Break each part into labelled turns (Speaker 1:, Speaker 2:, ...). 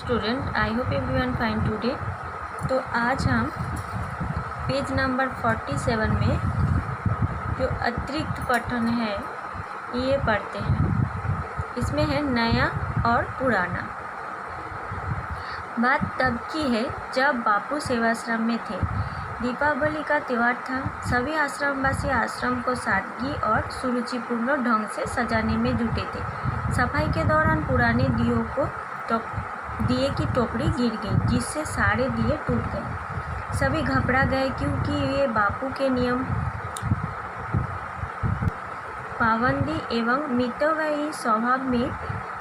Speaker 1: Student, I hope everyone fine today. तो आज हम पेज नंबर 47 में जो अतिरिक्त पठन है ये पढ़ते हैं। इसमें है नया और पुराना। बात तब की है जब बापू सेवाश्रम में थे। दीपावली का त्यौहार था। सभी आश्रमवासी आश्रम को सादगी और सुरुचिपूर्ण ढंग से सजाने में जुटे थे। सफाई के दौरान पुराने दिए की टोकरी गिर गई, जिससे सारे दिए टूट गए। सभी घबरा गए क्योंकि ये बापू के नियम, पाबंदी एवं मितव्ययी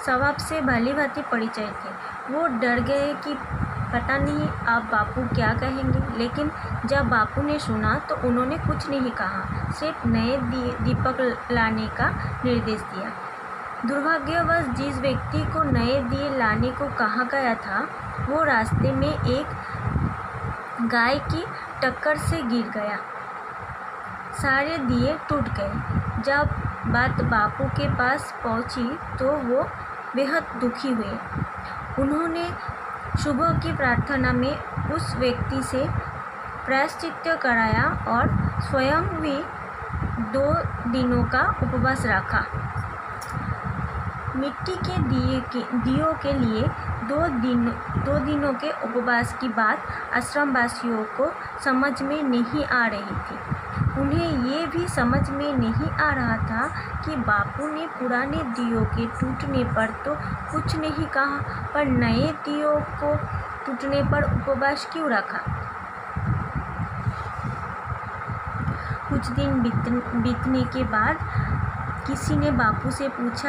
Speaker 1: स्वभाव से भली भांति परिचय थे। वो डर गए कि पता नहीं अब बापू क्या कहेंगे, लेकिन जब बापू ने सुना तो उन्होंने कुछ नहीं कहा, सिर्फ नए दीपक लाने का निर्देश दिया। दुर्भाग्यवश जिस व्यक्ति को नए दिए लाने को कहा गया था, वो रास्ते में एक गाय की टक्कर से गिर गया। सारे दिए टूट गए। जब बात बापू के पास पहुंची तो वो बेहद दुखी हुए। उन्होंने सुबह की प्रार्थना में उस व्यक्ति से प्रायश्चित्त कराया और स्वयं भी 2 दिनों का उपवास रखा। मिट्टी के दियों के लिए 2 दिनों के उपवास की बात आश्रमवासियों को समझ में नहीं आ रही थी। उन्हें ये भी समझ में नहीं आ रहा था कि बापू ने पुराने दियों के टूटने पर तो कुछ नहीं कहा, पर नए दियों को टूटने पर उपवास क्यों रखा। कुछ दिन बीतने के बाद किसी ने बापू से पूछ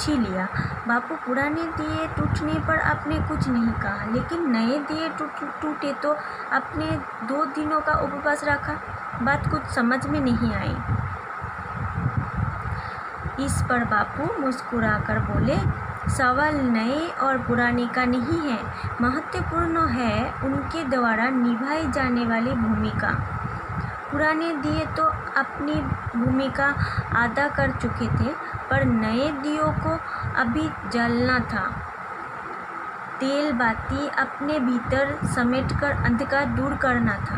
Speaker 1: ही लिया, बापू पुराने दिए टूटने पर आपने कुछ नहीं कहा, लेकिन नए दिए टूटे तो आपने 2 दिनों का उपवास रखा। बात कुछ समझ में नहीं आई। इस पर बापू मुस्कुराकर बोले, सवाल नए और पुराने का नहीं है, महत्वपूर्ण है उनके द्वारा निभाई जाने वाली भूमिका। पुराने दिए तो अपनी भूमिका अदा कर चुके थे, पर नए दियों को अभी जलना था। तेल बाती अपने भीतर समेटकर अंधकार दूर करना था,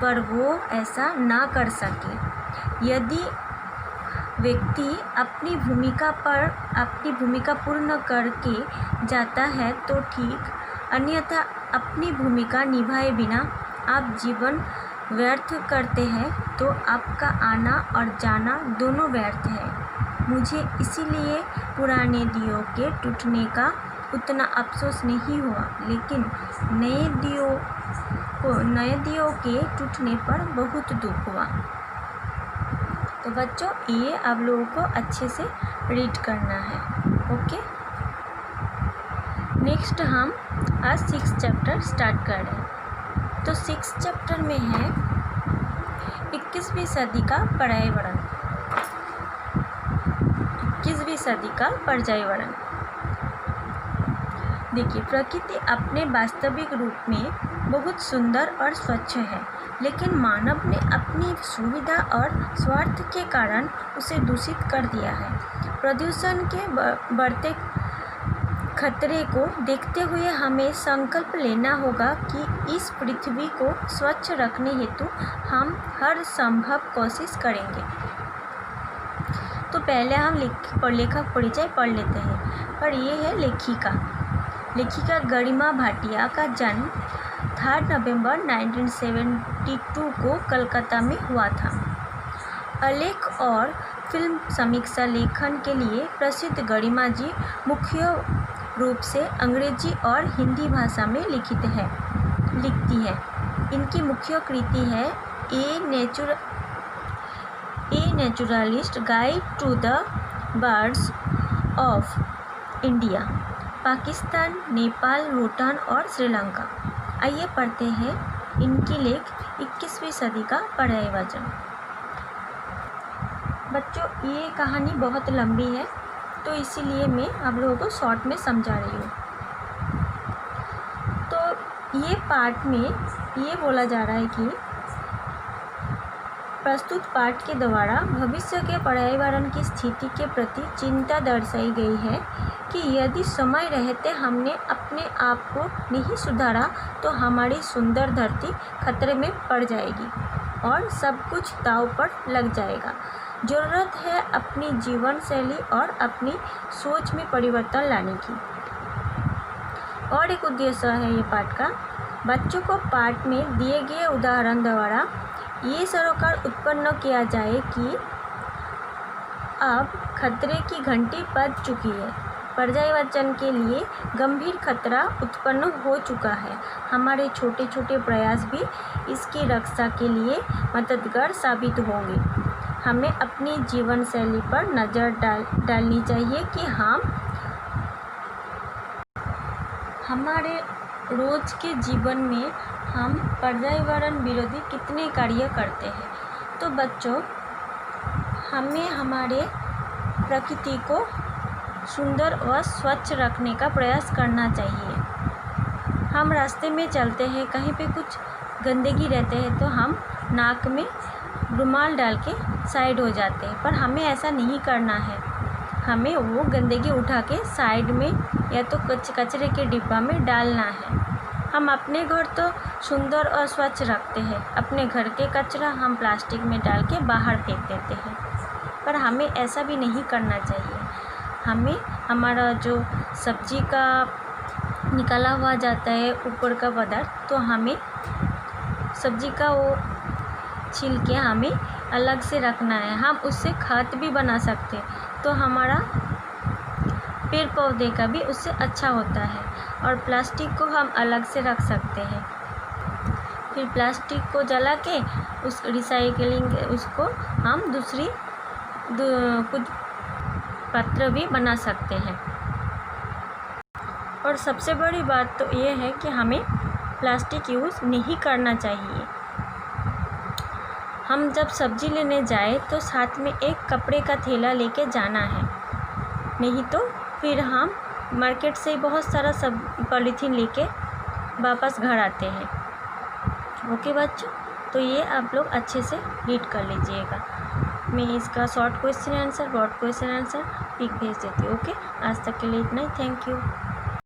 Speaker 1: पर वो ऐसा ना कर सके। यदि व्यक्ति अपनी भूमिका पूर्ण करके जाता है तो ठीक, अन्यथा अपनी भूमिका निभाए बिना आप जीवन व्यर्थ करते हैं तो आपका आना और जाना दोनों व्यर्थ है। मुझे इसीलिए पुराने दियों के टूटने का उतना अफसोस नहीं हुआ, लेकिन नए दियों के टूटने पर बहुत दुख हुआ। तो बच्चों, ये आप लोगों को अच्छे से रीड करना है। ओके, नेक्स्ट हम आज 6 चैप्टर स्टार्ट कर रहे हैं। तो 6 चैप्टर में है 21वीं सदी का पर्यावरण। 21वीं सदी का पर्यावरण। देखिए, प्रकृति अपने वास्तविक रूप में बहुत सुंदर और स्वच्छ है, लेकिन मानव ने अपनी सुविधा और स्वार्थ के कारण उसे दूषित कर दिया है। प्रदूषण के बढ़ते खतरे को देखते हुए हमें संकल्प लेना होगा कि इस पृथ्वी को स्वच्छ रखने हेतु हम हर संभव कोशिश करेंगे। तो पहले हम लेखक परिचय पढ़ लेते हैं। पर ये है लेखिका गरिमा भाटिया का जन्म 3 नवंबर 1972 को कलकत्ता में हुआ था। आलेख और फिल्म समीक्षा लेखन के लिए प्रसिद्ध गरिमा जी मुख्य रूप से अंग्रेजी और हिंदी भाषा में लिखती है। इनकी मुख्य कृति है a naturalist guide to the birds of India, Pakistan, Nepal, Bhutan और श्रीलंका। आइए पढ़ते हैं इनकी लेख 21वीं सदी का पर्यावरण। बच्चों, ये कहानी बहुत लंबी है, तो इसीलिए मैं आप लोगों को शॉर्ट में समझा रही हूँ। तो ये पाठ में ये बोला जा रहा है कि प्रस्तुत पाठ के द्वारा भविष्य के पर्यावरण की स्थिति के प्रति चिंता दर्शाई गई है कि यदि समय रहते हमने अपने आप को नहीं सुधारा तो हमारी सुंदर धरती खतरे में पड़ जाएगी और सब कुछ दांव पर लग जाएगा। ज़रूरत है अपनी जीवन शैली और अपनी सोच में परिवर्तन लाने की। और एक उद्देश्य है ये पाठ का, बच्चों को पाठ में दिए गए उदाहरण द्वारा ये सरोकार उत्पन्न किया जाए कि अब खतरे की घंटी बज चुकी है, पर्यावरण के लिए गंभीर खतरा उत्पन्न हो चुका है। हमारे छोटे छोटे प्रयास भी इसकी रक्षा के लिए मददगार साबित होंगे। हमें अपनी जीवन शैली पर नज़र डालनी चाहिए कि हम हमारे रोज़ के जीवन में हम पर्यावरण विरोधी कितने कार्य करते हैं। तो बच्चों, हमें हमारे प्रकृति को सुंदर और स्वच्छ रखने का प्रयास करना चाहिए। हम रास्ते में चलते हैं, कहीं पे कुछ गंदगी रहते हैं तो हम नाक में रुमाल डाल के साइड हो जाते हैं, पर हमें ऐसा नहीं करना है। हमें वो गंदगी उठा के साइड में या तो कचरे के डिब्बा में डालना है। हम अपने घर तो सुंदर और स्वच्छ रखते हैं, अपने घर के कचरा हम प्लास्टिक में डाल के बाहर फेंक देते हैं, पर हमें ऐसा भी नहीं करना चाहिए। हमें हमारा जो सब्जी का निकाला हुआ जाता है ऊपर का पदार्थ, तो हमें सब्जी का वो छिलके हमें अलग से रखना है। हम उससे खाद भी बना सकते हैं, तो हमारा पेड़ पौधे का भी उससे अच्छा होता है। और प्लास्टिक को हम अलग से रख सकते हैं। फिर प्लास्टिक को जला के उस रिसाइकलिंग उसको हम कुछ पात्र भी बना सकते हैं। और सबसे बड़ी बात तो ये है कि हमें प्लास्टिक यूज़ नहीं करना चाहिए। हम जब सब्ज़ी लेने जाए तो साथ में एक कपड़े का थैला लेके जाना है, नहीं तो फिर हम मार्केट से बहुत सारा सब पॉलीथीन लेके वापस घर आते हैं। ओके बच्चों, तो ये आप लोग अच्छे से रीड कर लीजिएगा। मैं इसका short question answer, broad question answer pic भेज देती हूँ। ओके, आज तक के लिए इतना ही। Thank you.